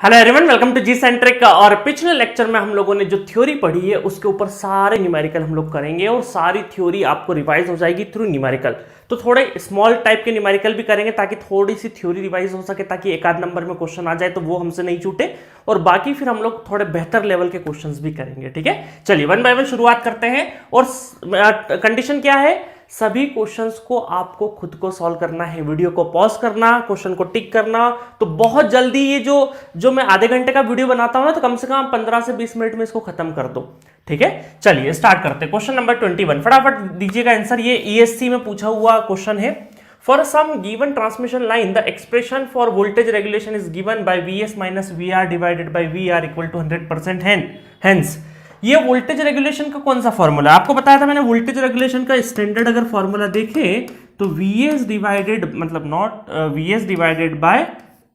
Hello everyone, welcome to G centric. और पिछले lecture में हम लोगों ने जो थ्योरी पढ़ी है उसके ऊपर सारे न्यूमेरिकल हम लोग करेंगे और सारी थ्योरी आपको रिवाइज हो जाएगी थ्रू न्यूमेरिकल। तो थोड़े स्मॉल टाइप के न्यूमेरिकल भी करेंगे ताकि थोड़ी सी थ्योरी रिवाइज हो सके, ताकि एक आध नंबर में क्वेश्चन आ जाए तो वो हमसे नहीं छूटे, और बाकी फिर हम लोग थोड़े बेहतर लेवल के क्वेश्चंस भी करेंगे। ठीक है, चलिए वन बाय वन शुरुआत करते हैं। और कंडीशन क्या है, सभी क्वेश्चंस को आपको खुद को सॉल्व करना है, वीडियो को पॉज करना, क्वेश्चन को टिक करना। तो बहुत जल्दी ये जो मैं आधे घंटे का वीडियो बनाता हूं ना, तो कम से कम 15 से 20 मिनट में इसको खत्म कर दो। ठीक है, चलिए स्टार्ट करते हैं। क्वेश्चन नंबर 21 फटाफट दीजिएगा आंसर। ये ईएससी में पूछा हुआ क्वेश्चन है। For some given transmission line the expression for voltage regulation is given by VS minus VR divided by VR equal to 100% hence ये वोल्टेज रेगुलेशन का कौन सा फॉर्मूला आपको बताया था मैंने। वोल्टेज रेगुलेशन का स्टैंडर्ड अगर फॉर्मूला देखें तो Vs डिवाइडेड मतलब not Vs divided by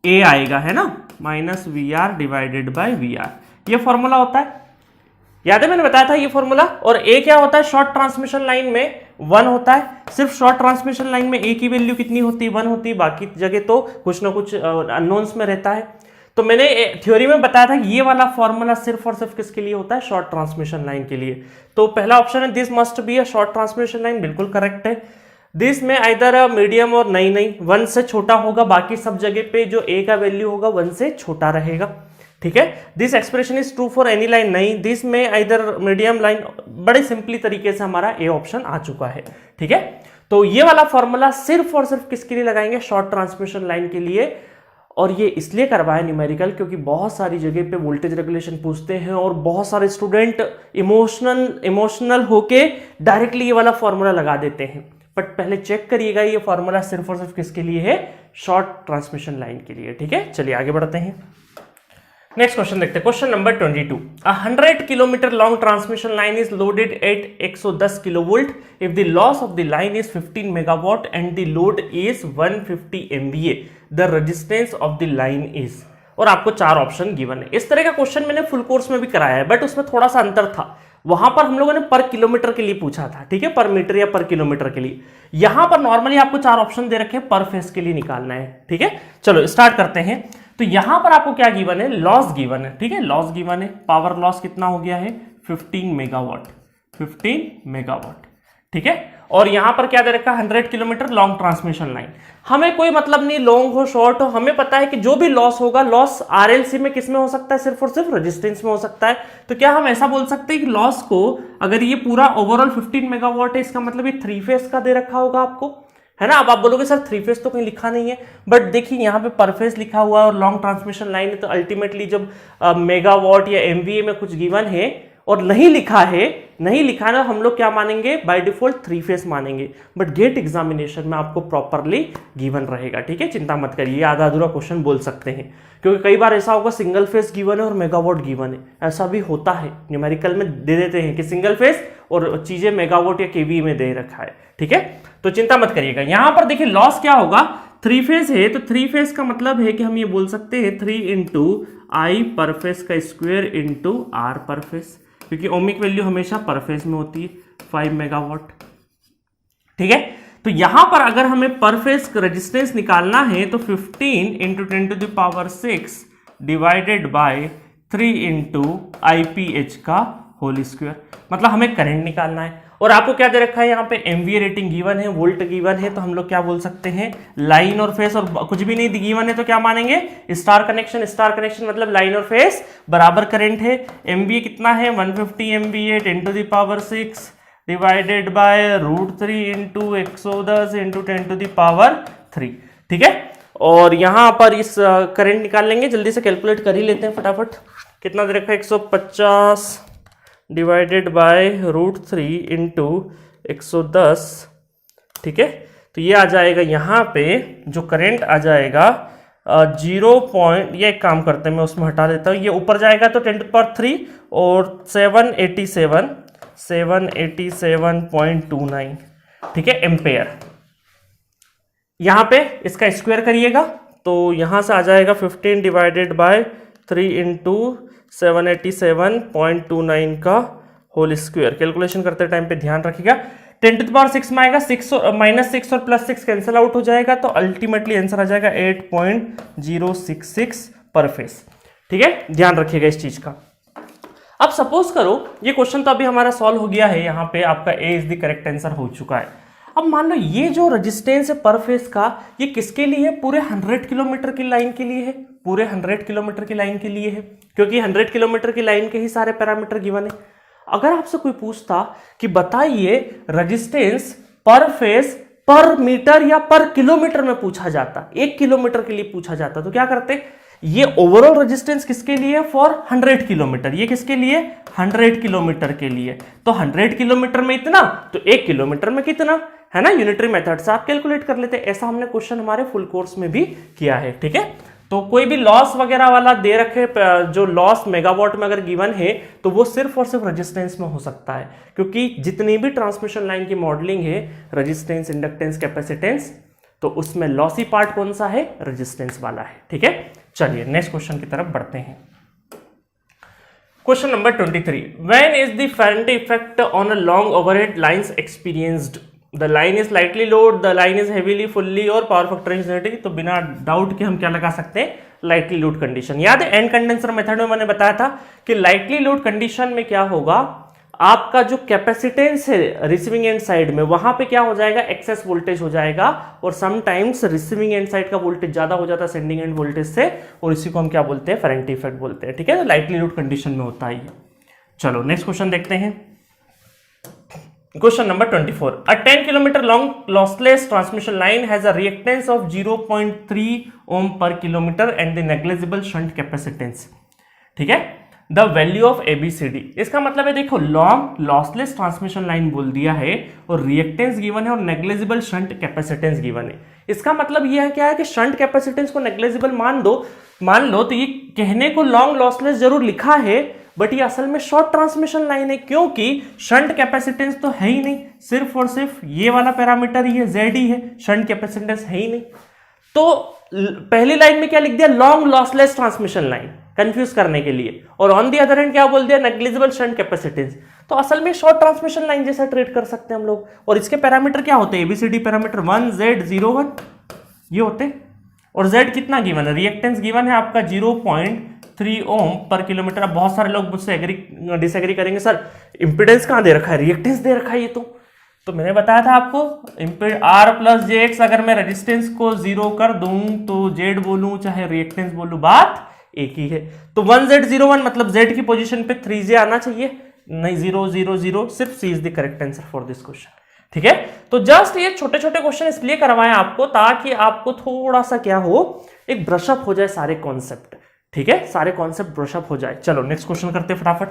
A आएगा, है ना, minus VR divided by VR, ये फॉर्मूला होता है। याद है मैंने बताया था ये फॉर्मूला। और ए क्या होता है, शॉर्ट ट्रांसमिशन लाइन में 1 होता है। सिर्फ शॉर्ट ट्रांसमिशन लाइन में ए की वैल्यू कितनी होती है, 1 होती है। बाकी जगह तो कुछ ना कुछ अननोन्स में रहता है। तो मैंने थ्योरी में बताया था ये वाला फॉर्मूला सिर्फ और सिर्फ किसके लिए होता है, शॉर्ट ट्रांसमिशन लाइन के लिए। तो पहला ऑप्शन है this must be a short transmission line, बिल्कुल करेक्ट है। दिस में आइदर मीडियम और नहीं 1 से छोटा होगा, बाकी सब जगह पे जो ए का वैल्यू होगा 1 से छोटा रहेगा। ठीक है, this expression is true for any line, नहीं। दिस में आइदर मीडियम लाइन, बड़े सिंपली तरीके से हमारा ए ऑप्शन आ चुका है। ठीक है, तो ये वाला फॉर्मूला सिर्फ और सिर्फ किसके लिए लगाएंगे, शॉर्ट ट्रांसमिशन लाइन के लिए। और ये इसलिए करवाया न्यूमेरिकल क्योंकि बहुत सारी जगह पे वोल्टेज रेगुलेशन पूछते हैं और बहुत सारे स्टूडेंट इमोशनल होके डायरेक्टली ये वाला फॉर्मूला लगा देते हैं। बट पहले चेक करिएगा ये फॉर्मूला सिर्फ और सिर्फ किसके लिए है, शॉर्ट ट्रांसमिशन लाइन के लिए। ठीक है, चलिए आगे बढ़ते हैं। नेक्स्ट क्वेश्चन देखते हैं। Question number 22 a 100 kilometre long transmission line is loaded at 110 kilovolt if the loss of the line is 15 megawatt and the load is 150 MVA, the resistance of the line is. और आपको 4 option given है। इस तरह का question मैंने full course में भी कराया है, बट उसमें थोड़ा सा अंतर था। वहां पर हम लोगों ने पर किलोमीटर के लिए पूछा था, ठीक है, पर मीटर या पर किलोमीटर के लिए। यहां पर नॉर्मली आपको 4 ऑप्शन दे रखे हैं, पर फेस के लिए निकालना है। ठीक है, चलो स्टार्ट करते हैं। तो यहां पर आपको क्या गिवन है, लॉस गिवन है। ठीक है, लॉस गिवन है, पावर लॉस कितना हो गया है, 15 मेगावाट, 15 मेगावाट। ठीक है, और यहां पर क्या दे रखा है, 100 किलोमीटर लॉन्ग ट्रांसमिशन लाइन। हमें कोई मतलब नहीं लॉन्ग हो शॉर्ट हो, हमें पता है कि जो भी लॉस होगा, लॉस RLC में किस में हो सकता है, सिर्फ और सिर्फ रेजिस्टेंस में हो सकता है। तो क्या हम ऐसा बोल सकते हैं कि लॉस को, अगर ये पूरा ओवरऑल 15 मेगावाट है, इसका मतलब ये 3 फेज का दे रखा होगा आपको, है ना। अब आप बोलोगे सर 3 फेज तो कहीं लिखा नहीं है, बट देखिए यहाँ पे पर फेज लिखा हुआ है और लॉन्ग ट्रांसमिशन लाइन है। तो अल्टीमेटली जब मेगावाट या MVA में कुछ गिवन है और नहीं लिखा है ना, हम लोग क्या मानेंगे, बाय डिफॉल्ट 3 फेज मानेंगे। बट गेट एग्जामिनेशन में आपको प्रॉपरली गिवन रहेगा। ठीक है, चिंता मत करिए, आधा अधूरा क्वेश्चन बोल सकते हैं, क्योंकि कई बार ऐसा होगा सिंगल फेज गिवन है और मेगावाट गिवन है, ऐसा भी होता है। न्यूमेरिकल में दे देते हैं कि सिंगल फेज और चीजें मेगावाट या KVA में दे रखा है। ठीक है, तो चिंता मत करिएगा। यहां पर देखिए लॉस क्या होगा, 3 फेज है, तो 3 फेज का मतलब है कि हम ये बोल सकते हैं 3 इंटू आई पर फेज का स्क्वायर इंटू R पर फेज, क्योंकि ओमिक वैल्यू हमेशा पर फेज में होती है, 5 मेगावाट। ठीक है, तो यहां पर अगर हमें पर फेज रेजिस्टेंस निकालना है तो 15 into 10 to the power 6 divided by 3 into IPH का होल स्क्वायर, मतलब हमें करंट निकालना है। और आपको क्या दे रखा है, यहाँ पे MVA रेटिंग गिवन है, वोल्ट गिवन है, तो हम लोग क्या बोल सकते हैं, लाइन और फेस। और कुछ भी नहीं गिवन है तो क्या मानेंगे, स्टार कनेक्शन। स्टार कनेक्शन मतलब लाइन और फेस बराबर करंट है। MVA कितना है, 150 MVA 10 to the power 6 divided by √3 into 110 into 10 to the power 3। ठीक है, और यहां पर इस करंट निकाल लेंगे, जल्दी से कैलकुलेट कर ही लेते हैं फटाफट। कितना दे रखा है, 150 डिवाइडेड बाय √3 इंटू 110। ठीक है, तो ये आ जाएगा, यहाँ पे जो करंट आ जाएगा 0 पॉइंट, ये एक काम करते हैं मैं उसमें हटा देता हूँ, ये ऊपर जाएगा तो 10 to the power 3 और 787.29। ठीक है, एम्पेयर। यहाँ पे इसका स्क्वायर करिएगा तो यहाँ से आ जाएगा 15 डिवाइडेड बाय 3 इंटू 787.29 का होल स्क्वायर। कैलकुलेशन करते टाइम पे ध्यान रखिएगा, 10 to the power 6 में आएगा, 6 और -6 और +6 कैंसिल आउट हो जाएगा, तो अल्टीमेटली आंसर आ जाएगा 8.066 पर फेस। ठीक है, ध्यान रखिएगा इस चीज का। अब सपोज करो ये क्वेश्चन तो अभी हमारा सॉल्व हो गया है, यहाँ पे आपका ए इज द करेक्ट आंसर हो चुका है। अब मान लो ये जो रेजिस्टेंस है पर फेज का, ये किसके लिए है? पूरे 100 किलोमीटर की लाइन के लिए है, पूरे 100 किलोमीटर की लाइन के लिए है, क्योंकि 100 किलोमीटर की लाइन के ही सारे पैरामीटर गिवन है। अगर आपसे कोई पूछता कि बताइए रेजिस्टेंस पर फेज पर मीटर या पर किलोमीटर में पूछा जाता, 1 किलोमीटर के लिए पूछा जाता, तो क्या करते? ये ओवरऑल रेजिस्टेंस किसके लिए? For 100 kilometre. ये किसके लिए? 100 किलोमीटर के लिए। तो 100 किलोमीटर में इतना, तो 1 किलोमीटर में कितना, है ना? यूनिटरी मेथड से आप कैलकुलेट कर लेते। ऐसा हमने क्वेश्चन हमारे फुल कोर्स में भी किया है, ठीक है। तो कोई भी लॉस वगैरह वाला दे रखे, जो लॉस मेगावाट में अगर गिवन है, तो वो सिर्फ और सिर्फ रेजिस्टेंस में हो सकता है, क्योंकि जितनी भी ट्रांसमिशन लाइन की मॉडलिंग है, रेजिस्टेंस, इंडक्टेंस, कैपेसिटेंस, तो उसमें लॉसी पार्ट कौन सा है? रेजिस्टेंस वाला है, ठीक है। चलिए नेक्स्ट क्वेश्चन की तरफ बढ़ते हैं। Question number 23, when is the फेरेंटी effect on a long overhead lines experienced? The line is lightly load, the line is heavily, fully और पावर फैक्टर इज नेगेटिव। तो बिना डाउट के हम क्या लगा सकते हैं? Lightly load condition. याद है एंड कंडेंसर मेथड में मैंने बताया था कि लाइटली लोड कंडीशन में क्या होगा, आपका जो कैपेसिटेंस है रिसीविंग एंड साइड में, वहां पे क्या हो जाएगा? एक्सेस वोल्टेज हो जाएगा, और समटाइम्स रिसीविंग एंड साइड का वोल्टेज ज्यादा हो जाता है सेंडिंग एंड वोल्टेज से, और इसी को हम क्या बोलते हैं? फेरेंटी इफेक्ट बोलते हैं, ठीक है। तो लाइटली लोड कंडीशन में होता है। चलो नेक्स्ट क्वेश्चन देखते हैं। Question number 24, a 10 kilometer long lossless transmission line has a reactance of 0.3 ohm per kilometer and the negligible shunt capacitance, ठीक है। द वैल्यू ऑफ ABCD, इसका मतलब है देखो लॉन्ग लॉसलेस ट्रांसमिशन लाइन बोल दिया है, और रिएक्टेंस गिवन है, और नेग्लिजिबल शंट कैपेसिटेंस गिवन है। इसका मतलब यह है क्या है कि शंट कैपेसिटेंस को नेग्लिजिबल मान लो, तो ये कहने को लॉन्ग लॉसलेस जरूर लिखा है, बट ये असल में शॉर्ट ट्रांसमिशन लाइन है, क्योंकि शंट कैपेसिटेंस तो है ही नहीं, सिर्फ और सिर्फ ये वाला पैरामीटर ही है, जेड ही है, शंट कैपेसिटेंस है ही नहीं। तो पहली लाइन में क्या लिख दिया? Long lossless transmission line, confuse करने के लिए, और ऑन दी अदर हैंड क्या बोल दिया? Negligible shunt capacitance. तो असल में शॉर्ट ट्रांसमिशन लाइन जैसा ट्रीट कर सकते हैं हम लोग। और इसके पैरामीटर क्या होते हैं? एबीसीडी पैरामीटर 1 Z 0 1 ये होते, और Z कितना गिवन है? रिएक्टेंस गिवन है आपका 0.3 ओम पर किलोमीटर। अब बहुत सारे लोग मुझसे डिसएग्री करेंगे, सर इंपीडेंस कहां दे रखा है? रिएक्टेंस दे रखा है ये तो मैंने बताया था आपको R प्लस JX, अगर मैं रेजिस्टेंस को 0 कर दूं तो Z बोलूं चाहे रिएक्टेंस बोलूं, बात एक ही है। तो 1Z01 मतलब Z की पोजीशन पे 3J आना चाहिए, नहीं 0 0 0, सिर्फ C is the correct answer for this question, ठीक है। तो जस्ट ये छोटे छोटे क्वेश्चन इसलिए करवाए आपको, ताकि आपको थोड़ा सा क्या हो, एक ब्रशअप हो जाए सारे कॉन्सेप्ट, ठीक है, सारे कॉन्सेप्ट ब्रशअप हो जाए। चलो नेक्स्ट क्वेश्चन करते हैं फटाफट।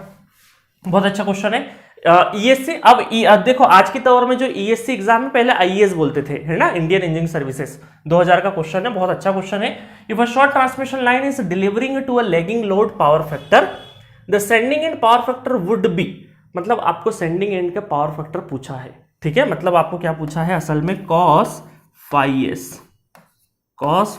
बहुत अच्छा क्वेश्चन है। ESC, अब देखो आज के दौर में जो ESC एग्जाम में पहले IES बोलते थे, है ना, इंडियन इंजीनियरिंग सर्विसेज, 2000 का क्वेश्चन है, बहुत अच्छा क्वेश्चन है। If a short transmission line is delivering to a lagging load power factor, the sending end power factor would be, मतलब आपको सेंडिंग एंड का पावर फैक्टर पूछा है, ठीक है, मतलब आपको क्या पूछा है असल में? cos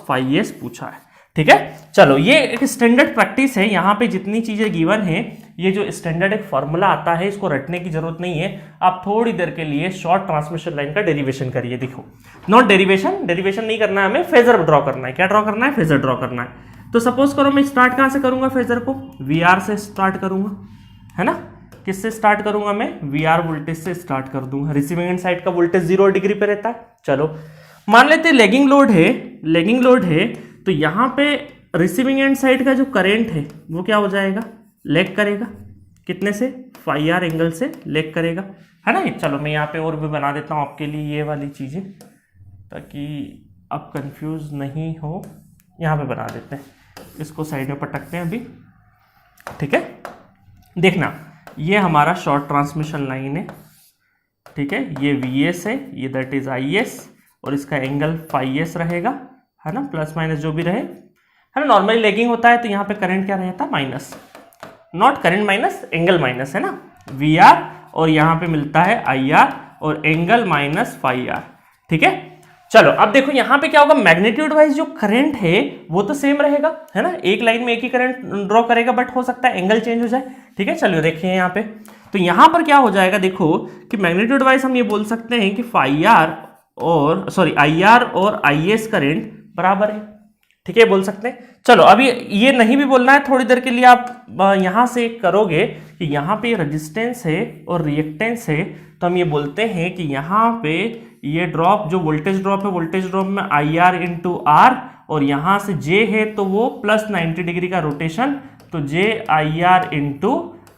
phi s पूछा है, ठीक है। चलो ये एक स्टैंडर्ड प्रैक्टिस है, यहाँ पे जितनी चीजें गिवन है, ये जो स्टैंडर्ड एक फॉर्मूला आता है, इसको रटने की जरूरत नहीं है। आप थोड़ी देर के लिए शॉर्ट ट्रांसमिशन लाइन का डेरिवेशन करिए। देखो नॉट डेरिवेशन नहीं करना है हमें, फेजर ड्रॉ करना है। क्या ड्रॉ करना है? फेजर ड्रॉ करना है। तो सपोज करो मैं स्टार्ट कहां से करूंगा? फेजर को VR से स्टार्ट करूंगा, है ना। किससे स्टार्ट करूंगा मैं? VR वोल्टेज से स्टार्ट कर दूंगा। रिसीविंग एंड साइड का वोल्टेज 0 डिग्री पे रहता है। चलो मान लेते हैं लेगिंग लोड है, तो यहां पे रिसीविंग एंड साइड का जो करंट है वो क्या हो जाएगा? लैग करेगा, कितने से? phi r एंगल से लैग करेगा, है ना। चलो मैं यहाँ पे और भी बना देता हूँ आपके लिए ये वाली चीजें, ताकि आप कंफ्यूज नहीं हो। यहाँ पे बना देते हैं, इसको साइड में पटकते हैं अभी, ठीक है। देखना ये हमारा शॉर्ट ट्रांसमिशन लाइन है, ठीक है, ये VS है, ये दैट इज IS, और इसका एंगल phi s रहेगा, है ना, प्लस माइनस जो भी रहे, है ना। नॉर्मली लेगिंग होता है तो यहाँ पे करंट क्या रहता है? Minus, not current minus, angle minus, है ना, VR, और यहाँ पे मिलता है IR और एंगल माइनस phi r, ठीक है। चलो अब देखो यहाँ पे क्या होगा? मैग्नीट्यूड वाइज जो करंट है वो तो सेम रहेगा, है ना, एक लाइन में एक ही करंट ड्रॉ करेगा, बट हो सकता है एंगल चेंज हो जाए, ठीक है। चलो देखिए यहाँ पे, तो यहाँ पर क्या हो जाएगा? देखो कि मैग्नीट्यूड वाइज हम ये बोल सकते हैं कि IR और IS करंट बराबर है, ठीक है, बोल सकते हैं। चलो अभी ये नहीं भी बोलना है, थोड़ी देर के लिए आप यहां से करोगे कि यहाँ पे रेजिस्टेंस है और रिएक्टेंस है, तो हम ये बोलते हैं कि यहाँ पे ये ड्रॉप जो वोल्टेज ड्रॉप है, वोल्टेज ड्रॉप में आई आर इंटू आर, और यहां से जे है तो वो प्लस 90 डिग्री का रोटेशन, तो जे आई आर इंटू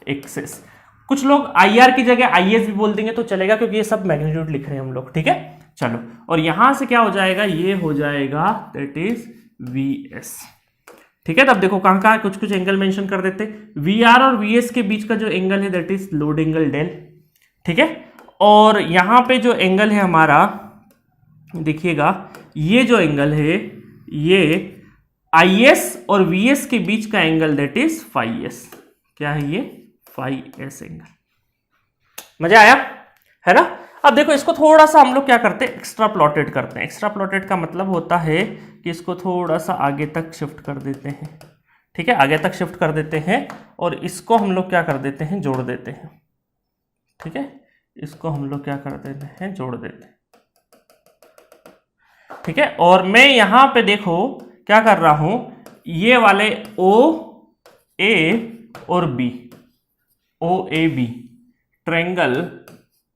एक्सेस। कुछ लोग आई आर की जगह आई एस भी बोल देंगे तो चलेगा, क्योंकि ये सब मैग्नीट्यूड लिख रहे हैं हम लोग, ठीक है। चलो, और यहां से क्या हो जाएगा, ये हो जाएगा दैट इज वी एस, ठीक है। तब देखो कहां कहां कुछ कुछ एंगल मेंशन कर देते, वी आर और वी एस के बीच का जो एंगल है that is load angle del, ठीक है। और यहां पे जो एंगल है हमारा, देखिएगा ये जो एंगल है ये आई एस और वी एस के बीच का angle that is phi S. क्या है ये, फाई एस एंगल। मजा आया है ना। अब देखो इसको थोड़ा सा हम लोग क्या करते हैं, एक्स्ट्रा प्लॉटेड करते हैं। एक्स्ट्रा प्लॉटेड का मतलब होता है कि इसको थोड़ा सा आगे तक शिफ्ट कर देते हैं, ठीक है, आगे तक शिफ्ट कर देते हैं, और इसको हम लोग क्या कर देते हैं, जोड़ देते हैं, ठीक है। इसको हम लोग क्या कर देते हैं, जोड़ देते हैं, ठीक है। और मैं यहां पे देखो क्या कर रहा हूं, ये वाले ओ ए और B, O A B triangle,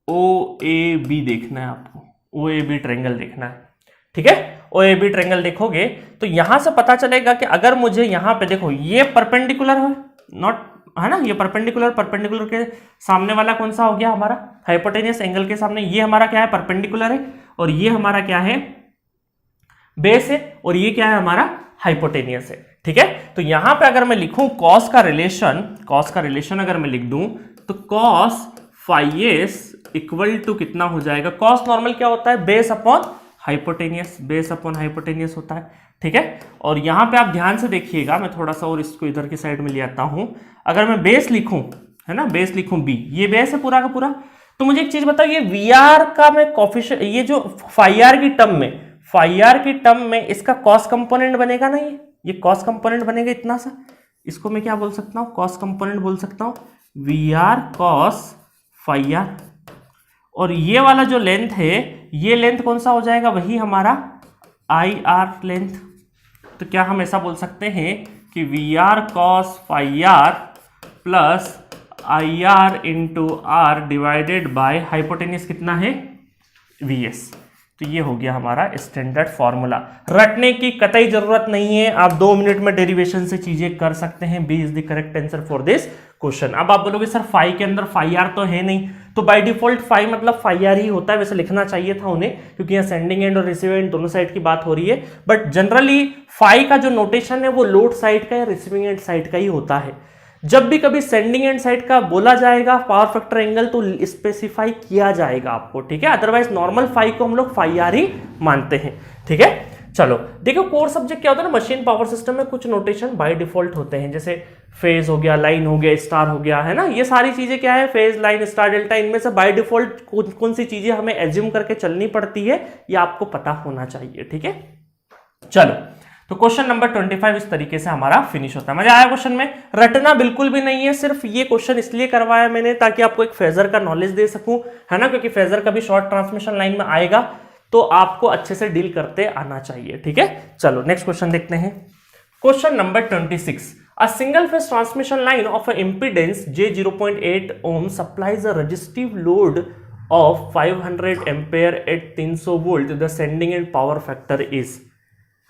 O A B देखना है आपको, ओ ए बी ट्रायंगल देखना है, ठीक है। ओ ए बी ट्रायंगल देखोगे तो यहां से पता चलेगा कि अगर मुझे यहां पे देखो ये परपेंडिकुलर है, नॉट है ना, ये परपेंडिकुलर, परपेंडिकुलर के सामने वाला कौन सा हो गया हमारा, हाइपोटेनियस एंगल के सामने ये हमारा क्या है, परपेंडिकुलर है, और ये हमारा क्या है, बेस है, और ये क्या है हमारा हाइपोटेनियस है, ठीक है। तो यहां पे अगर मैं लिखूं कॉस का रिलेशन अगर मैं लिख दूं तो cos phi S equal to कितना हो जाएगा, कॉस नॉर्मल क्या होता है, base upon hypotenuse, base upon hypotenuse होता है, ठीक है। और यहां पे आप ध्यान से देखिएगा, मैं थोड़ा सा और इसको इधर की साइड में ले आता हूं। अगर मैं बेस लिखूं, है ना, बेस लिखूं बी, ये बेस है पूरा का पूरा, तो मुझे एक चीज बताओ, ये वी आर का मैं कोफिशिएंट, ये जो फाई आर की टर्म में इसका कॉस कंपोनेंट बनेगा ना, ये कॉस कंपोनेंट बनेगा इतना सा, इसको मैं क्या बोल सकता हूं, कॉस कंपोनेंट बोल सकता हूं, V R cos phi R. और ये वाला जो लेंथ है, ये लेंथ कौन सा हो जाएगा, वही हमारा आई आर लेंथ। तो क्या हम ऐसा बोल सकते हैं कि V R cos phi R plus I R into R divided by hypotenuse कितना है, वी एस। तो ये हो गया हमारा स्टैंडर्ड फॉर्मूला। रटने की कतई जरूरत नहीं है, आप 2 मिनट में डेरिवेशन से चीजें कर सकते हैं। B is the correct answer for this question. अब आप बोलोगे सर फाई के अंदर फाई आर तो है नहीं, तो बाय डिफॉल्ट फाई मतलब फाई आर ही होता है, वैसे लिखना चाहिए था उन्हें, क्योंकि यहाँ सेंडिंग एंड और रिसीविंग एंड दोनों साइड की बात हो रही है। बट जनरली फाई का जो नोटेशन है वो लोड साइड का या रिसीविंग एंड साइड का ही होता है। जब भी कभी सेंडिंग एंड साइड का बोला जाएगा पावर फैक्टर एंगल तो स्पेसिफाई किया जाएगा आपको, ठीक है। अदरवाइज नॉर्मल फाई को हम लोग फाई आर ही मानते हैं, ठीक है। चलो देखो कोर सब्जेक्ट क्या होता है ना, मशीन पावर सिस्टम में कुछ नोटेशन बाय डिफॉल्ट होते हैं, जैसे फेज हो गया, लाइन हो गया, स्टार हो गया, है ना। ये सारी चीजें क्या है, फेज, लाइन, स्टार, डेल्टा, इनमें से बाय डिफॉल्ट कौन सी चीजें हमें एज्यूम करके चलनी पड़ती है, ये आपको पता होना चाहिए, ठीक है। चलो तो क्वेश्चन नंबर 25 इस तरीके से हमारा फिनिश होता है। मजा आया क्वेश्चन में, रटना बिल्कुल भी नहीं है, सिर्फ ये क्वेश्चन इसलिए करवाया मैंने ताकि आपको एक फेजर का नॉलेज दे सकूं, है ना, क्योंकि फेजर का भी शॉर्ट ट्रांसमिशन लाइन में आएगा तो आपको अच्छे से डील करते आना चाहिए, ठीक है। चलो नेक्स्ट क्वेश्चन देखते हैं। Question number 26, a single phase transmission line of a impedance J 0.8 ohm supplies a resistive load of 500 ampere at 300 volt. The sending end power factor is।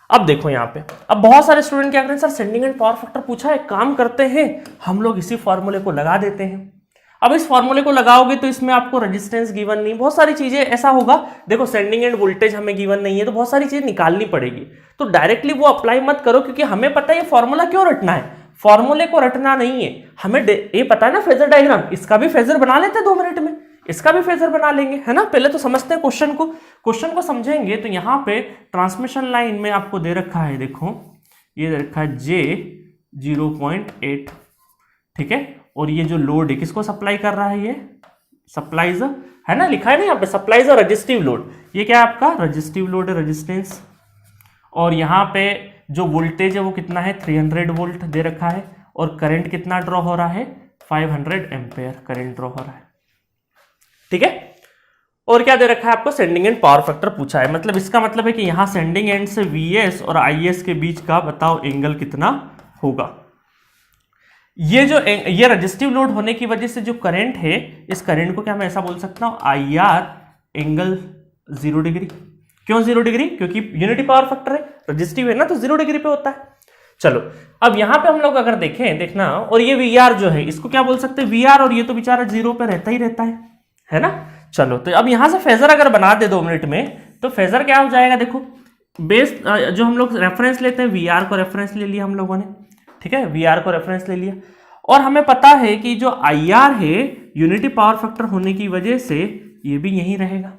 अब देखो यहाँ पे, अब बहुत सारे स्टूडेंट क्या करें, sir sending end power factor पूछा है, काम करते हैं हम लोग इसी फॉर्मूले को लगा देते हैं। अब इस फॉर्मूले को लगाओगे तो इसमें आपको रेजिस्टेंस गिवन नहीं, बहुत सारी चीजें ऐसा होगा, देखो सेंडिंग एंड वोल्टेज हमें गिवन नहीं है तो बहुत सारी चीजें निकालनी पड़ेगी। तो डायरेक्टली वो अप्लाई मत करो, क्योंकि हमें पता है ये फॉर्मूला क्यों रटना है, फॉर्मूले को रटना नहीं है, हमें ये पता है ना फेजर डायग्राम, इसका भी फेजर बना लेते हैं 2 मिनट में, इसका भी फेजर बना लेंगे, है ना। पहले तो समझते हैं क्वेश्चन को समझेंगे। तो यहाँ पे ट्रांसमिशन लाइन में आपको दे रखा है, देखो ये दे रखा है J 0.8, ठीक है। और ये जो लोड है किसको सप्लाई कर रहा है, ये सप्लाइज, है ना, लिखा है ना यहाँ पे सप्लाइज और रजिस्टिव लोड, ये क्या है आपका रजिस्टिव लोड है, रेजिस्टेंस। और यहाँ पे जो वोल्टेज है वो कितना है, 300 वोल्ट दे रखा है, और करंट कितना ड्रॉ हो रहा है, 500 एम्पेयर करंट ड्रॉ हो रहा है, ठीक है। और क्या दे रखा है आपको, सेंडिंग एंड पावर फैक्टर पूछा है। मतलब इसका मतलब है कि यहाँ सेंडिंग एंड से Vs और Is के बीच का बताओ एंगल कितना होगा। ये रजिस्टिव लोड होने की वजह से जो करंट है, इस करंट को क्या मैं ऐसा बोल सकता हूं, IR एंगल 0 डिग्री। क्यों 0 डिग्री? क्योंकि यूनिटी पावर फैक्टर है, रजिस्टिव है ना, तो 0 डिग्री पे होता है। चलो अब यहां पे हम लोग अगर देखें, देखना, और ये VR जो है इसको क्या बोल सकते हैं, VR, और ये तो बेचारा 0 पे रहता ही रहता है ना। चलो तो अब यहां से फेजर अगर बना दे 2 मिनट में, तो फेजर क्या हो जाएगा, देखो बेस जो हम लोग रेफरेंस लेते हैं, VR को रेफरेंस ले लिया हम लोगों ने, ठीक है, VR को रेफरेंस ले लिया, और हमें पता है कि जो IR है यूनिटी पावर फैक्टर होने की वजह से ये भी यहीं रहेगा,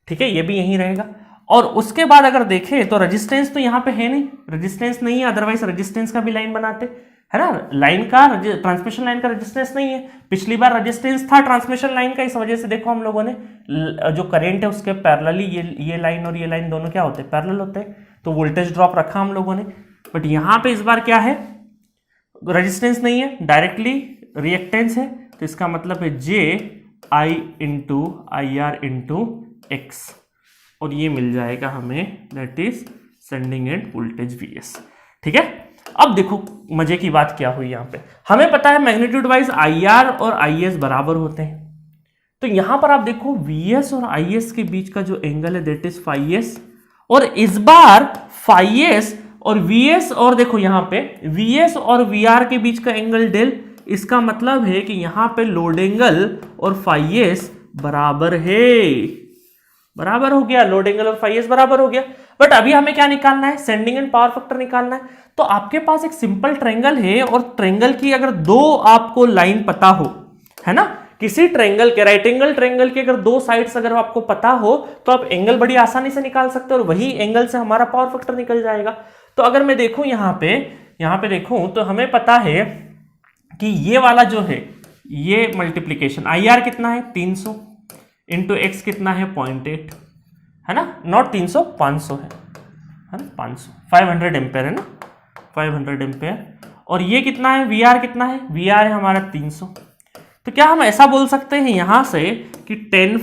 ठीक है, ये भी यहीं रहेगा। और उसके बाद अगर देखें तो रेजिस्टेंस तो यहाँ पे है नहीं, रेजिस्टेंस नहीं है, अदरवाइज रेजिस्टेंस का भी लाइन बनाते, है ना। लाइन का, ट्रांसमिशन लाइन का रेजिस्टेंस नहीं है, पिछली बार रेजिस्टेंस था ट्रांसमिशन लाइन का, इस वजह से देखो हम लोगों ने जो करंट है उसके पैरेलली ये लाइन और ये लाइन दोनों क्या होते हैं, पैरेलल होते हैं, तो वोल्टेज ड्रॉप रखा हम लोगों ने। बट यहाँ पे इस बार क्या है, रेजिस्टेंस नहीं है, डायरेक्टली रिएक्टेंस है, तो इसका मतलब है JI into IR into X, और ये मिल जाएगा हमें, that is sending end voltage VS, ठीक है। अब देखो मजे की बात क्या हुई, यहाँ पे हमें पता है मैग्नीट्यूड वाइज IR और IS बराबर होते हैं, तो यहां पर आप देखो VS और IS के बीच का जो एंगल है दैट इज φS, और इस बार φS और VS, और देखो यहां पे VS और VR के बीच का एंगल डेल, इसका मतलब है कि यहां पे लोड एंगल और φS बराबर है, बराबर हो गया, लोड एंगल और φS बराबर हो गया। बट अभी हमें क्या निकालना है, सेंडिंग एंड पावर फैक्टर निकालना है। तो आपके पास एक सिंपल ट्रायंगल है, और ट्रायंगल की अगर 2 आपको लाइन पता हो, है ना, किसी ट्रायंगल के, राइट एंगल ट्रायंगल के अगर 2 साइड्स अगर आपको पता हो, तो आप एंगल बड़ी आसानी से निकाल सकते हो, और वही एंगल से हमारा पावर फैक्टर निकल जाएगा। तो अगर मैं देखूं यहाँ पे देखूं, तो हमें पता है कि ये वाला जो है, ये मल्टीप्लीकेशन IR कितना है 300 इंटू X कितना है 0.8, है ना, नॉट 300, 500 है ना, 500, 500 एम्पेयर है ना, 500 एम्पेयर, और ये कितना है, VR कितना है, VR है हमारा 300। तो क्या हम ऐसा बोल सकते हैं यहां से कि tan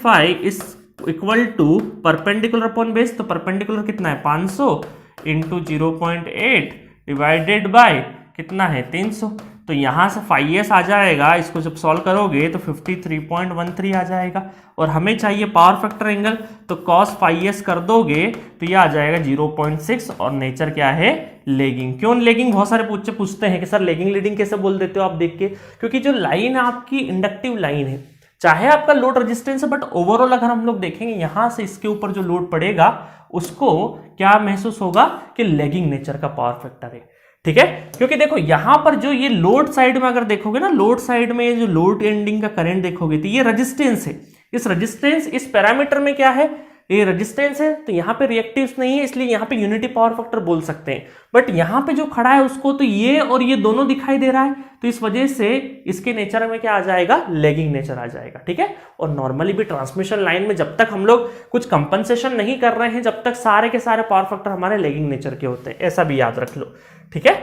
phi is equal to perpendicular upon base, तो परपेंडिकुलर कितना है 500 इंटू 0.8 डिवाइडेड बाय कितना है 300, तो यहां से φS आ जाएगा, इसको जब सॉल्व करोगे तो 53.13 आ जाएगा, और हमें चाहिए पावर फैक्टर एंगल, तो cos φS कर दोगे तो ये आ जाएगा 0.6, और नेचर क्या है, लेगिंग। क्यों लेगिंग, बहुत सारे पूछते हैं कि सर लेगिंग लीडिंग कैसे बोल देते हो आप, देख के, क्योंकि जो लाइन आपकी इंडक्टिव लाइन है, चाहे आपका लोड रेजिस्टेंस है, बट ओवरऑल अगर हम लोग देखेंगे यहां से इसके ऊपर जो लोड पड़ेगा उसको क्या महसूस होगा कि लेगिंग नेचर का पावर फैक्टर है, ठीक है। क्योंकि देखो यहां पर जो ये लोड साइड में अगर देखोगे ना, लोड साइड में ये जो लोड एंडिंग का करंट देखोगे, तो ये रेजिस्टेंस है, इस रेजिस्टेंस, इस पैरामीटर में क्या है, ये रेजिस्टेंस है, तो यहाँ पे रिएक्टिव्स नहीं है, इसलिए यहाँ पे यूनिटी पावर फैक्टर बोल सकते हैं। बट यहाँ पे जो खड़ा है उसको तो ये और ये दोनों दिखाई दे रहा है, तो इस वजह से इसके नेचर में क्या आ जाएगा, लेगिंग नेचर आ जाएगा, ठीक है। और नॉर्मली भी ट्रांसमिशन लाइन में जब तक हम लोग कुछ कंपनसेशन नहीं कर रहे हैं, जब तक सारे के सारे पावर फैक्टर हमारे लेगिंग नेचर के होते हैं, ऐसा भी याद रख लो, ठीक है।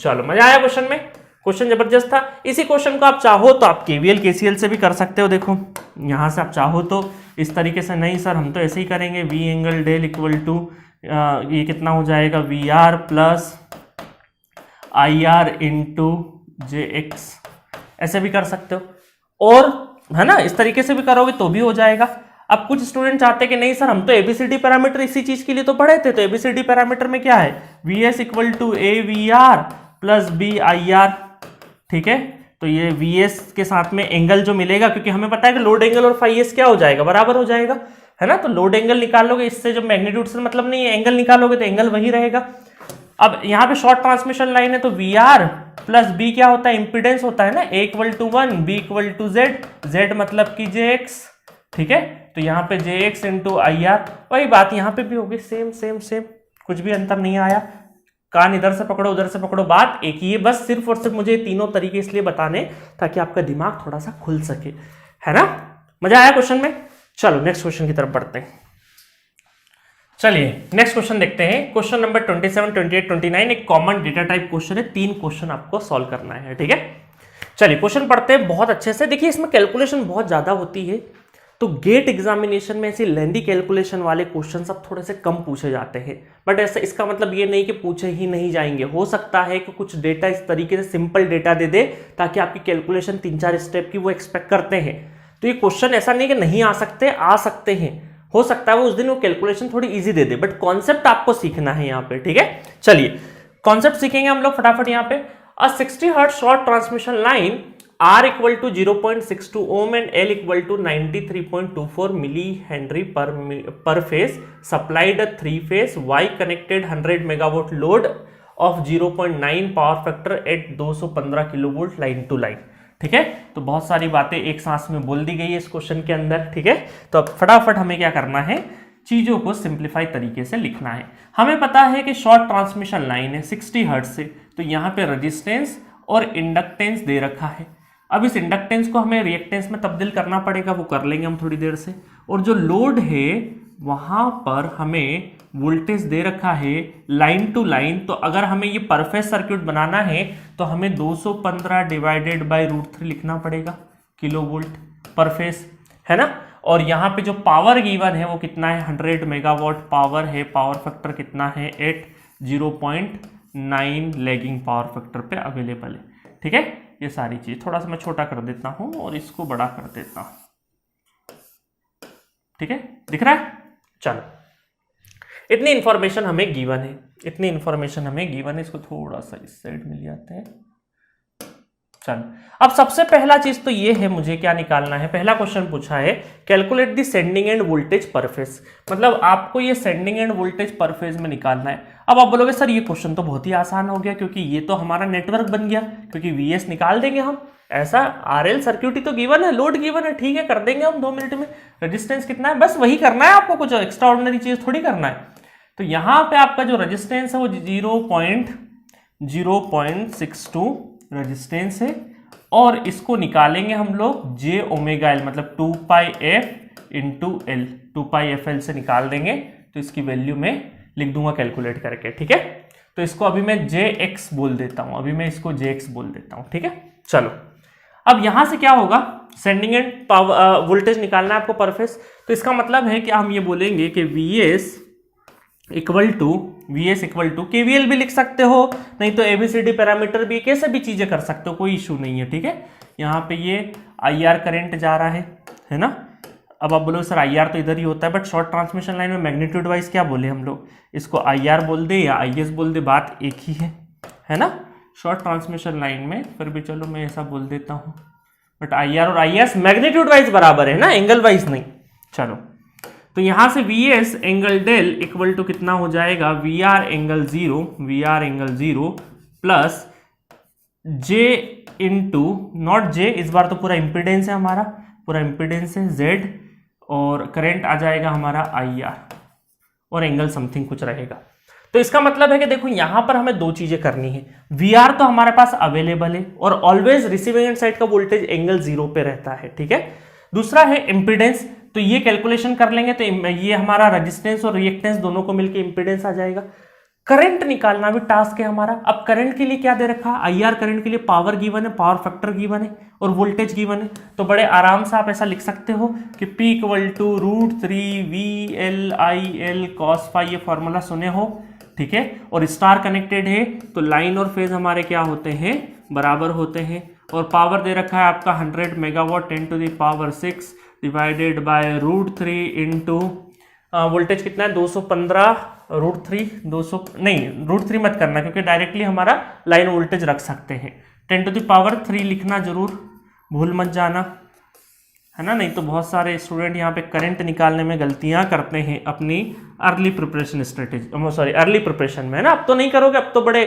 चलो मजा आया क्वेश्चन में, क्वेश्चन जबरदस्त था। इसी क्वेश्चन को आप चाहो तो आप KVL KCL से भी कर सकते हो। देखो यहां से आप चाहो तो इस तरीके से, नहीं सर हम तो ऐसे ही करेंगे, V angle del equal to ये कितना हो जाएगा, VR plus IR into JX, ऐसे भी कर सकते हो, और है ना, इस तरीके से भी करोगे तो भी हो जाएगा। अब कुछ स्टूडेंट चाहते हैं कि नहीं सर हम तो ABCD पैरामीटर इसी चीज के लिए तो पढ़े थे, तो ABCD पैरामीटर में क्या है, VS equal to AVR plus BIR, ठीक है। तो ये VS के साथ में एंगल जो मिलेगा, क्योंकि हमें पता है कि लोड एंगल और φS क्या हो जाएगा, बराबर हो जाएगा, है ना। तो लोड एंगल निकालोगे, इससे जो मैग्नीट्यूड से मतलब नहीं है, एंगल निकालोगे तो एंगल वही रहेगा। अब यहाँ पे शॉर्ट ट्रांसमिशन लाइन है, तो VR प्लस B क्या होता है, इंपीडेंस होता है ना, A equal to 1, B equal to Z मतलब कि JX, ठीक है। तो यहाँ पे JX इंटू IR, वही बात यहाँ पे भी होगी, सेम सेम सेम, कुछ भी अंतर नहीं आया। कान इधर से पकड़ो उधर से पकड़ो, बात एक ही है, बस सिर्फ और सिर्फ मुझे तीनों तरीके इसलिए बताने ताकि आपका दिमाग थोड़ा सा खुल सके, है ना। मजा आया क्वेश्चन में। चलो नेक्स्ट क्वेश्चन की तरफ बढ़ते हैं। चलिए नेक्स्ट क्वेश्चन देखते हैं, क्वेश्चन नंबर 27, 28, 29, एक कॉमन डेटा टाइप क्वेश्चन है, 3 क्वेश्चन आपको सॉल्व करना है, ठीक है। चलिए क्वेश्चन पढ़ते हैं बहुत अच्छे से। देखिए इसमें कैलकुलेशन बहुत ज्यादा होती है, तो गेट एग्जामिनेशन में ऐसे लेंदी कैलकुलेशन वाले क्वेश्चन अब थोड़े से कम पूछे जाते हैं, बट ऐसा इसका मतलब ये नहीं कि पूछे ही नहीं जाएंगे। हो सकता है कि कुछ डेटा इस तरीके से सिंपल डेटा दे दे ताकि आपकी कैलकुलेशन 3-4 स्टेप की वो एक्सपेक्ट करते हैं। तो ये क्वेश्चन ऐसा नहीं कि नहीं आ सकते, आ सकते हैं। हो सकता है वो उस दिन वो कैलकुलेशन थोड़ी easy they they, but concept आपको सीखना है यहाँ पे, ठीक है। चलिए कॉन्सेप्ट सीखेंगे हम लोग फटाफट यहाँ पे। अ 60 hertz short transmission line R equal to 0.62 ohm and L equal to 93.24 millihenry per phase supplied a 3-phase Y connected 100 megawatt load of 0.9 power factor at 215 kilovolt line to line. ठीक है, तो बहुत सारी बातें एक सांस में बोल दी गई है इस क्वेश्चन के अंदर। ठीक है, तो अब फटाफट हमें क्या करना है, चीजों को सिंप्लीफाई तरीके से लिखना है। हमें पता है कि शॉर्ट ट्रांसमिशन लाइन है 60 हर्ट्ज से, तो यहाँ पे रेजिस्टेंस और इंडक्टेंस दे रखा है। अब इस इंडक्टेंस को हमें रिएक्टेंस में तब्दील करना पड़ेगा, वो कर लेंगे हम थोड़ी देर से। और जो लोड है वहां पर हमें वोल्टेज दे रखा है लाइन टू लाइन। तो अगर हमें ये परफेक्ट सर्किट बनाना है तो हमें 215 डिवाइडेड बाय √3 लिखना पड़ेगा किलो वोल्ट पर फेस, है ना। और यहाँ पे जो पावर गिवन है वो कितना है, 100 मेगावाट पावर है। पावर फैक्टर कितना है, 0.9 लैगिंग पावर फैक्टर पे अवेलेबल है। ठीक है, ये सारी चीज थोड़ा सा मैं छोटा कर देता हूं और इसको बड़ा कर देता हूं। ठीक है, दिख रहा है। चलो, इतनी इंफॉर्मेशन हमें गिवन है, इतनी इंफॉर्मेशन हमें गिवन है। इसको थोड़ा सा इस साइड में ले आते हैं। चलो, अब सबसे पहला चीज तो ये है, मुझे क्या निकालना है। पहला क्वेश्चन पूछा है calculate the sending end voltage पर फेज, मतलब आपको ये सेंडिंग एंड वोल्टेज पर फेज में निकालना है। अब आप बोलोगे सर ये क्वेश्चन तो बहुत ही आसान हो गया, क्योंकि ये तो हमारा नेटवर्क बन गया, क्योंकि वीएस निकाल देंगे हम। ऐसा आरएल सर्क्यूट ही तो गिवन है, लोड गिवन है, ठीक है, कर देंगे हम 2 मिनट में। रेजिस्टेंस कितना है, बस वही करना है आपको, कुछ एक्स्ट्रा ऑर्डिनरी चीज थोड़ी करना है। तो यहां पे आपका जो रेजिस्टेंस है वो 0.62 रेजिस्टेंस है, और इसको निकालेंगे हम लोग जे ओमेगा एल, मतलब 2πf इंटू एल, 2πfl से निकाल देंगे। तो इसकी वैल्यू में लिख दूंगा कैलकुलेट करके। ठीक है, तो इसको अभी मैं jx बोल देता हूं, अभी मैं इसको jx बोल देता हूं। ठीक है, चलो, अब यहां से क्या होगा, सेंडिंग एंड पावर वोल्टेज निकालना है आपको पर फेज। तो इसका मतलब है कि हम ये बोलेंगे कि Vs इक्वल टू KVL भी लिख सकते हो, नहीं तो ABCD पैरामीटर भी, कैसे भी चीजें कर सकते हो, कोई इशू नहीं है। ठीक है, यहाँ पे ये IR करंट जा रहा है ना। अब आप बोलो सर IR तो इधर ही होता है, बट शॉर्ट ट्रांसमिशन लाइन में मैग्नीट्यूड वाइज क्या बोले हम लोग, इसको IR बोल दे या IS बोल दे, बात एक ही है ना। शॉर्ट ट्रांसमिशन लाइन में फिर भी चलो मैं ऐसा बोल देता हूँ, बट IR और IS मैग्नीट्यूड वाइज बराबर है ना, एंगल वाइज नहीं। चलो, तो यहां से Vs angle del equal to कितना हो जाएगा, VR angle 0 plus J into not J, इस बार तो पूरा इंपीडेंस है, हमारा पूरा इंपीडेंस है Z, और करंट आ जाएगा हमारा IR, और एंगल समथिंग कुछ रहेगा। तो इसका मतलब है कि देखो यहां पर हमें दो चीजें करनी है। VR तो हमारे पास अवेलेबल है, और ऑलवेज रिसीविंग एंड साइड का वोल्टेज एंगल 0 पे रहता है। ठीक है, दूसरा है इंपीडेंस, तो ये कैलकुलेशन कर लेंगे तो ये हमारा रेजिस्टेंस और रिएक्टेंस दोनों को मिलकर इंपीडेंस आ जाएगा। करंट निकालना भी टास्क है हमारा। अब करंट के लिए क्या दे रखा है, IR करंट के लिए पावर गिवन है, पावर फैक्टर गिवन है, और वोल्टेज गिवन है। तो बड़े आराम से आप ऐसा लिख सकते हो कि P equal to √3VLIL cos φ, ये फॉर्मूला सुने हो। ठीक है, और स्टार कनेक्टेड है तो लाइन और फेज हमारे क्या होते हैं, बराबर होते हैं। और पावर दे रखा है आपका 100 megawatt 10⁶ divided by √3 into voltage कितना है, 215 √3, 200 नहीं, √3 मत करना, क्योंकि डायरेक्टली हमारा लाइन वोल्टेज रख सकते हैं। 10⁻³ लिखना जरूर, भूल मत जाना, है ना। नहीं तो बहुत सारे स्टूडेंट यहाँ पे करंट निकालने में गलतियां करते हैं अपनी अर्ली प्रिपरेशन अर्ली प्रिपरेशन में, है ना। अब तो नहीं करोगे, अब तो बड़े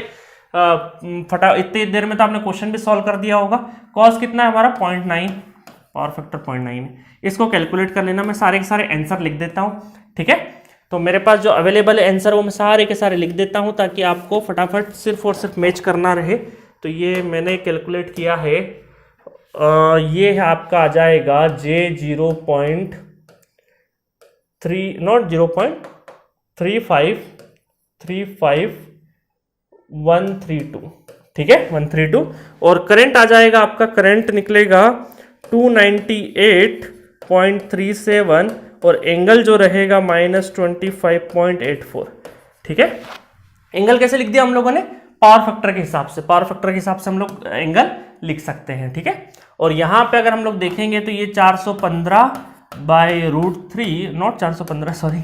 इतनी देर में तो आपने क्वेश्चन भी सॉल्व कर दिया होगा। कॉस कितना है हमारा, 0.9, पावर फैक्टर 0.9 है। इसको कैलकुलेट कर लेना, मैं सारे के सारे आंसर लिख देता हूँ। ठीक है, तो मेरे पास जो अवेलेबल है आंसर वो मैं सारे के सारे लिख देता हूँ, ताकि आपको फटाफट सिर्फ और सिर्फ मैच करना रहे। तो ये मैंने कैलकुलेट किया है, ये आपका आ जाएगा J 0.3 नॉट 0.3535132, ठीक है, 132। और करंट आ जाएगा आपका, करंट निकलेगा 298 -0.37 और एंगल जो रहेगा -25.84। ठीक है, एंगल कैसे लिख दिया हम लोगों ने? पावर फैक्टर के हिसाब से, पावर फैक्टर के हिसाब से हम लोग एंगल लिख सकते हैं। ठीक है, और यहाँ पे अगर हम लोग देखेंगे तो ये 415/√3, नॉट 415 सॉरी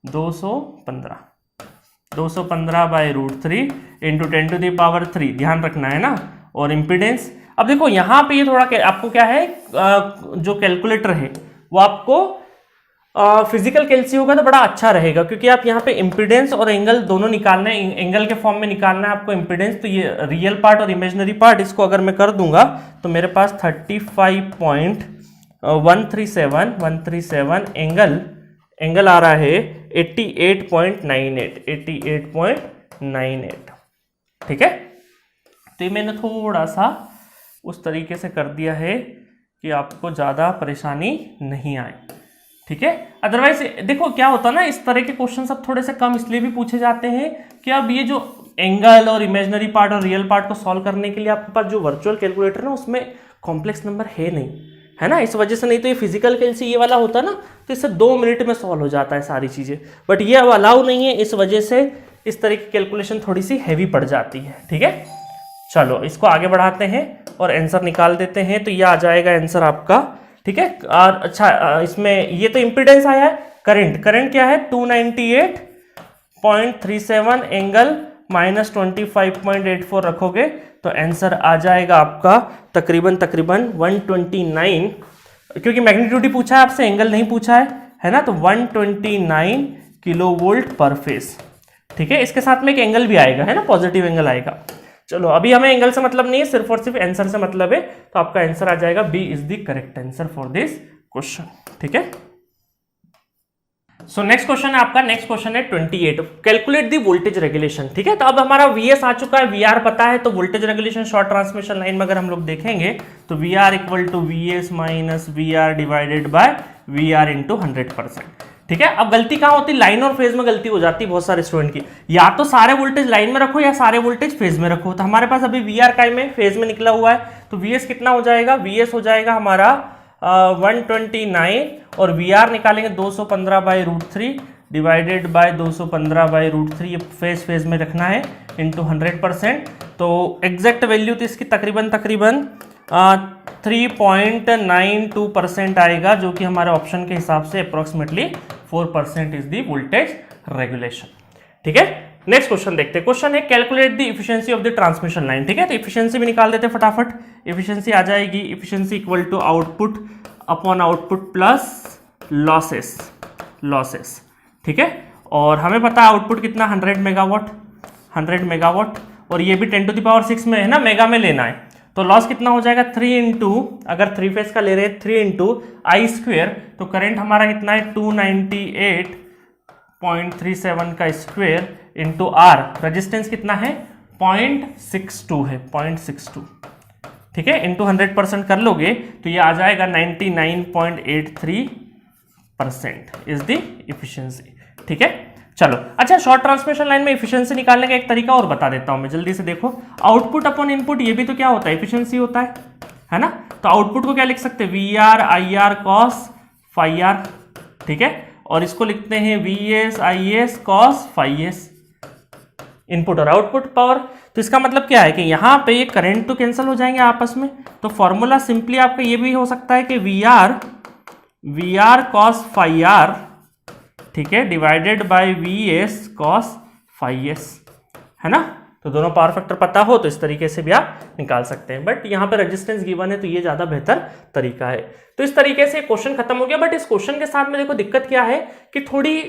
215/√3 इंटू 10⁻³ ध्यान रखना है ना। और इम्पीडेंस, अब देखो यहाँ पे ये थोड़ा आपको क्या है, जो कैलकुलेटर है वो आपको फिजिकल कैलसी होगा तो बड़ा अच्छा रहेगा, क्योंकि आप यहाँ पे इम्पीडेंस और एंगल दोनों निकालना है, एंगल के फॉर्म में निकालना है आपको इम्पीडेंस। तो ये रियल पार्ट और इमेजिनरी पार्ट, इसको अगर मैं कर दूंगा तो मेरे पास 35.137 एंगल आ रहा है 88.98। ठीक है, तो ये मैंने थोड़ा सा उस तरीके से कर दिया है कि आपको ज़्यादा परेशानी नहीं आए। ठीक है, अदरवाइज देखो क्या होता है ना, इस तरह के क्वेश्चन सब थोड़े से कम इसलिए भी पूछे जाते हैं कि अब ये जो एंगल और इमेजिनरी पार्ट और रियल पार्ट को सॉल्व करने के लिए आपके पास जो वर्चुअल कैलकुलेटर है ना उसमें कॉम्प्लेक्स नंबर है नहीं, है ना, इस वजह से। नहीं तो ये फिजिकल कैलसी ये वाला होता ना तो इससे 2 मिनट में सॉल्व हो जाता है सारी चीज़ें, बट ये अब अलाउ नहीं है, इस वजह से इस तरह की कैलकुलेशन थोड़ी सी हैवी पड़ जाती है। ठीक है, चलो इसको आगे बढ़ाते हैं और आंसर निकाल देते हैं। तो ये आ जाएगा आंसर आपका। ठीक है, और अच्छा इसमें ये तो इम्पीडेंस आया है, करंट क्या है 298.37 एंगल -25.84 रखोगे तो आंसर आ जाएगा आपका तकरीबन 129, क्योंकि मैग्नीट्यूड ही पूछा है आपसे, एंगल नहीं पूछा है ना, तो 129 किलोवोल्ट पर फेज। ठीक है, इसके साथ में एक एंगल भी आएगा, है ना, पॉजिटिव एंगल आएगा। चलो अभी हमें एंगल से मतलब नहीं है, सिर्फ और सिर्फ आंसर से मतलब है, तो आपका आंसर आ जाएगा B is the correct answer for this question. ठीक है, सो नेक्स्ट क्वेश्चन है आपका, नेक्स्ट क्वेश्चन है 28, कैलकुलेट दी वोल्टेज रेगुलेशन। ठीक है, तो अब हमारा वीएस आ चुका है, वीआर पता है, तो voltage regulation short transmission line में अगर हम लोग देखेंगे तो VR equal to VS minus VR divided by VR into 100%। ठीक है, अब गलती कहाँ होती है, लाइन और फेज में गलती हो जाती है बहुत सारे स्टूडेंट की, या तो सारे वोल्टेज लाइन में रखो या सारे वोल्टेज फेज में रखो। तो हमारे पास अभी वीआर का में फेज में निकला हुआ है, तो वीएस कितना हो जाएगा, वीएस हो जाएगा हमारा 129 और वीआर निकालेंगे 215/√3 डिवाइडेड बाय 215/√3, ये फेज में रखना है इंटू 100%। तो एग्जैक्ट वैल्यू तो इसकी तकरीबन 3.92% आएगा, जो कि हमारे ऑप्शन के हिसाब से approximately 4% is the voltage regulation. ठीक है, नेक्स्ट क्वेश्चन देखते हैं। क्वेश्चन है calculate the efficiency of the transmission line. ठीक है, तो इफिशिएंसी भी निकाल देते हैं फटाफट। इफिशिएंसी आ जाएगी, efficiency equal to output upon output plus losses. ठीक है, और हमें पता है आउटपुट कितना 100 मेगावाट, और ये भी 10⁶ में है ना, मेगा में लेना है, तो लॉस कितना हो जाएगा 3 इंटू, अगर 3 फेज का ले रहे हैं 3 इंटू I², तो करंट हमारा कितना है 298.37 का स्क्वायर इंटू R, रेजिस्टेंस कितना है 0.62 है, 0.62। ठीक है, इंटू 100% कर लोगे तो ये आ जाएगा 99.83% इज द इफिशियंसी। ठीक है, चलो अच्छा, शॉर्ट ट्रांसमिशन लाइन में इफिशिएंसी निकालने का एक तरीका और बता देता हूं मैं जल्दी से। देखो आउटपुट अपॉन इनपुट, ये भी तो क्या होता है, इफिशिएंसी होता है ना। तो आउटपुट को क्या लिख सकते हैं, VR IR cos phi R। ठीक है, और इसको लिखते हैं VS IS cos phi S, input और आउटपुट पावर। तो इसका मतलब क्या है कि यहाँ पे ये करंट तो कैंसिल हो जाएंगे आपस में, तो फॉर्मूला सिंपली आपका ये भी हो सकता है कि VR cos phi R, ठीक है, divided by VS cos phi S, है ना। तो दोनों पावर फैक्टर पता हो तो इस तरीके से भी आप निकाल सकते हैं, बट यहाँ पे रेजिस्टेंस गिवन है तो ये ज्यादा बेहतर तरीका है। तो इस तरीके से क्वेश्चन खत्म हो गया, बट इस क्वेश्चन के साथ में देखो दिक्कत क्या है कि थोड़ी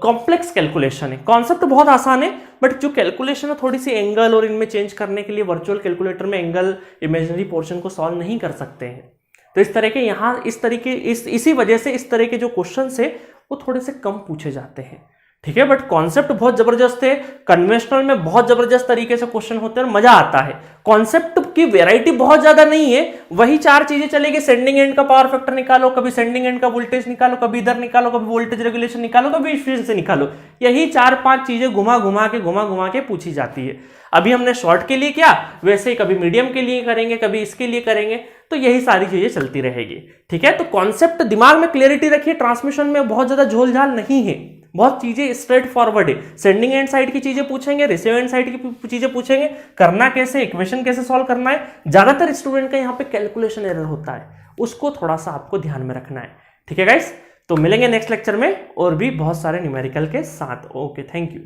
कॉम्प्लेक्स कैलकुलेशन है। कॉन्सेप्ट बहुत आसान है, बट जो कैलकुलेशन है थोड़ी सी एंगल और इनमें चेंज करने के लिए वर्चुअल कैलकुलेटर में एंगल इमेजिनरी पोर्शन को सॉल्व नहीं कर सकते हैं। तो इस तरह के यहाँ इसी वजह से इस तरह के जो क्वेश्चन है वो थोड़े से कम पूछे जाते हैं। ठीक है, बट कॉन्सेप्ट बहुत जबरदस्त है, कन्वेंशनल में बहुत जबरदस्त तरीके से क्वेश्चन होते हैं और मजा आता है। कॉन्सेप्ट की वैरायटी बहुत ज्यादा नहीं है, वही 4 चीजें चलेगी, सेंडिंग एंड का पावर फैक्टर निकालो, कभी सेंडिंग एंड का वोल्टेज निकालो, कभी इधर निकालो, कभी वोल्टेज रेगुलेशन निकालो, कभी एफिशिएंसी निकालो। यही 4-5 चीजें घुमा घुमा के पूछी जाती है। अभी हमने शॉर्ट के लिए किया, वैसे ही कभी मीडियम के लिए करेंगे, कभी इसके लिए करेंगे। तो यही सारी चीजें चलती रहेगी। ठीक है, तो कॉन्सेप्ट दिमाग में क्लियरिटी रखिए, ट्रांसमिशन में बहुत ज्यादा झोलझाल नहीं है, बहुत चीजें स्ट्रेट फॉरवर्ड है। सेंडिंग एंड साइड की चीजें पूछेंगे, रिसीविंग एंड साइड की चीजें पूछेंगे, करना कैसे, इक्वेशन कैसे सॉल्व करना है। ज्यादातर स्टूडेंट का यहाँ पे कैलकुलेशन एरर होता है, उसको थोड़ा सा आपको ध्यान में रखना है। ठीक है गाइस, तो मिलेंगे नेक्स्ट लेक्चर में और भी बहुत सारे न्यूमेरिकल के साथ। Okay, thank you.